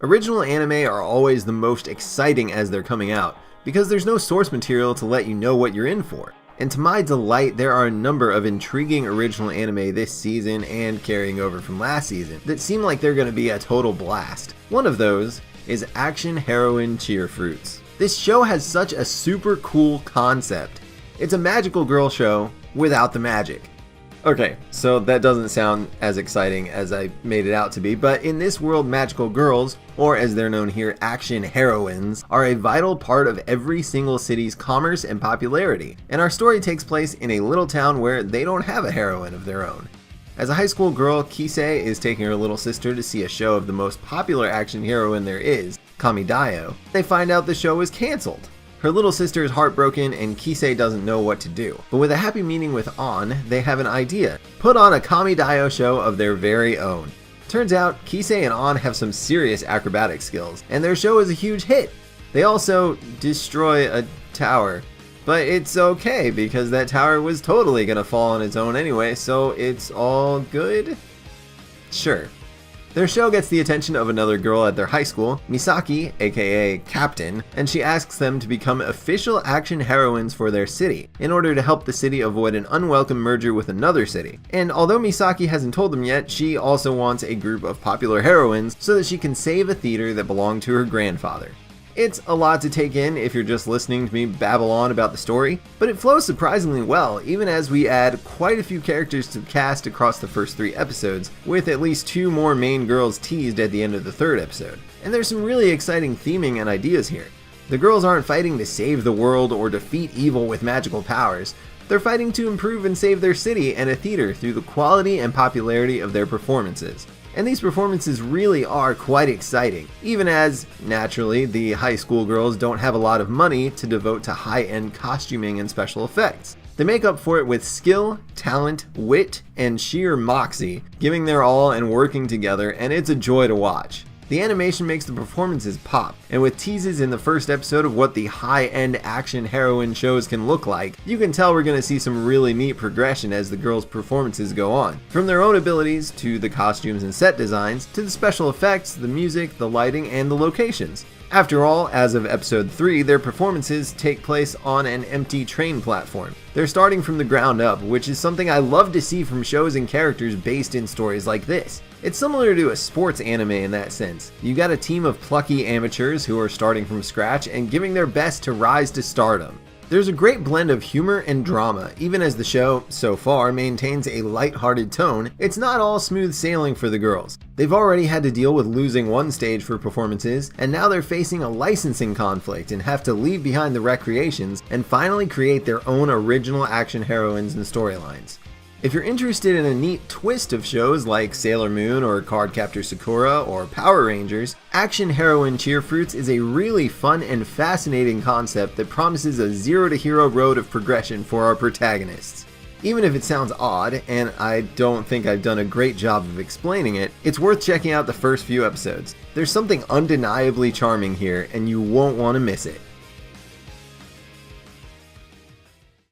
Original anime are always the most exciting as they're coming out, because there's no source material to let you know what you're in for. And to my delight, there are a number of intriguing original anime this season and carrying over from last season that seem like they're going to be a total blast. One of those is Action Heroine Cheer Fruits. This show has such a super cool concept. It's a magical girl show without the magic. Okay, so that doesn't sound as exciting as I made it out to be, but in this world, magical girls, or as they're known here, action heroines, are a vital part of every single city's commerce and popularity. And our story takes place in a little town where they don't have a heroine of their own. As a high school girl, Kisei is taking her little sister to see a show of the most popular action heroine there is, Kamidayo. They find out the show is cancelled. Her little sister is heartbroken and Kisei doesn't know what to do. But with a happy meeting with An, they have an idea. Put on a Kamidayo show of their very own. Turns out, Kisei and An have some serious acrobatic skills, and their show is a huge hit. They also destroy a tower. But it's okay, because that tower was totally gonna fall on its own anyway, so it's all good? Sure. Their show gets the attention of another girl at their high school, Misaki, aka Captain, and she asks them to become official action heroines for their city, in order to help the city avoid an unwelcome merger with another city. And although Misaki hasn't told them yet, she also wants a group of popular heroines so that she can save a theater that belonged to her grandfather. It's a lot to take in if you're just listening to me babble on about the story, but it flows surprisingly well, even as we add quite a few characters to the cast across the first 3 episodes, with at least 2 more main girls teased at the end of the 3rd episode. And there's some really exciting theming and ideas here. The girls aren't fighting to save the world or defeat evil with magical powers. They're fighting to improve and save their city and a theater through the quality and popularity of their performances. And these performances really are quite exciting, even as, naturally, the high school girls don't have a lot of money to devote to high-end costuming and special effects. They make up for it with skill, talent, wit, and sheer moxie, giving their all and working together, and it's a joy to watch. The animation makes the performances pop, and with teases in the first episode of what the high-end action heroine shows can look like, you can tell we're going to see some really neat progression as the girls' performances go on. From their own abilities, to the costumes and set designs, to the special effects, the music, the lighting, and the locations. After all, as of episode 3, their performances take place on an empty train platform. They're starting from the ground up, which is something I love to see from shows and characters based in stories like this. It's similar to a sports anime in that sense. You got a team of plucky amateurs who are starting from scratch and giving their best to rise to stardom. There's a great blend of humor and drama, even as the show, so far, maintains a light-hearted tone. It's not all smooth sailing for the girls. They've already had to deal with losing one stage for performances, and now they're facing a licensing conflict and have to leave behind the recreations and finally create their own original action heroines and storylines. If you're interested in a neat twist of shows like Sailor Moon or Cardcaptor Sakura or Power Rangers, Action Heroine Cheer Fruits is a really fun and fascinating concept that promises a zero-to-hero road of progression for our protagonists. Even if it sounds odd, and I don't think I've done a great job of explaining it, it's worth checking out the first few episodes. There's something undeniably charming here, and you won't want to miss it.